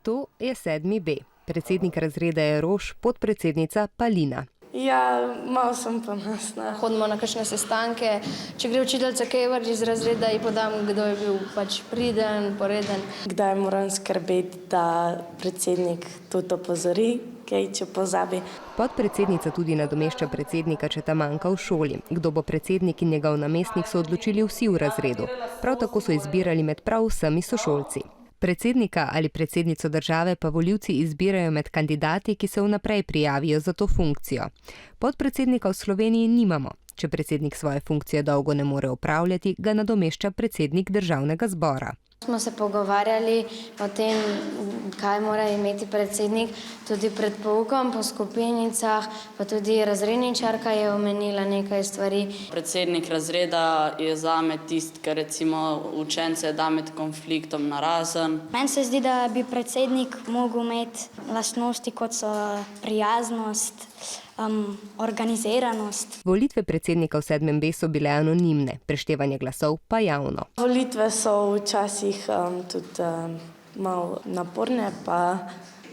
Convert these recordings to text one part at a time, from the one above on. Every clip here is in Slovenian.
To je 7B. Predsednik razreda je Roš, podpredsednica pa Lina. Ja, malo sem ponosna. Hodimo na kakšne sestanke. Če gre učiteljica kaj vrči iz razreda, ji podam, kdo je bil priden, poreden. Kdaj moram skrbeti, da predsednik tudi opozori, kaj če pozabi. Podpredsednica tudi nadomešča predsednika, če ta manjka v šoli. Kdo bo predsednik in njegov namestnik, so odločili vsi v razredu. Prav tako so izbirali med prav vsemi sošolci. Predsednika ali predsednico države pa volivci izbirajo med kandidati, ki se vnaprej prijavijo za to funkcijo. Podpredsednika v Sloveniji nimamo. Če predsednik svoje funkcije dolgo ne more opravljati, ga nadomešča predsednik Državnega zbora. Smo se pogovarjali o tem, kaj mora imeti predsednik, tudi pred poukom po skupinicah, pa tudi razredničarka je omenila nekaj stvari. Predsednik razreda je zame tisti, ki recimo učence da med konfliktom narazen. Meni se zdi, da bi predsednik mogel imeti lastnosti, kot so prijaznost, organiziranost. Volitve predsednika v 7B so bile anonimne, preštevanje glasov pa javno. Volitve so včasih tudi malo naporne pa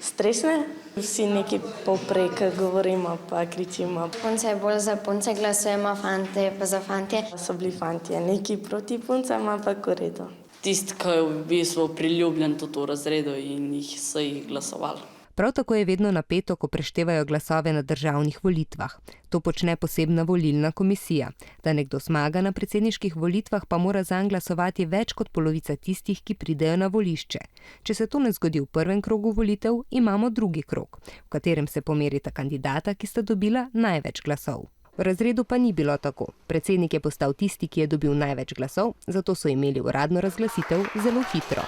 stresne. Vsi neki povprek govorimo pa kričimo. Punce je bolj za punce, glasujemo fante pa za fantje. So bili fantje neki proti puncem, ampak v redu. Tisti, ki je v bistvu priljubljen tudi v razredu in so jih glasovali. Prav tako je vedno napeto, ko preštevajo glasove na državnih volitvah. To počne posebna volilna komisija. Da nekdo zmaga na predsedniških volitvah, pa mora zanj glasovati več kot polovica tistih, ki pridejo na volišče. Če se to ne zgodi v prvem krogu volitev, imamo drugi krog, v katerem se pomerita kandidata, ki sta dobila največ glasov. V razredu pa ni bilo tako. Predsednik je postal tisti, ki je dobil največ glasov, zato so imeli uradno razglasitev zelo hitro.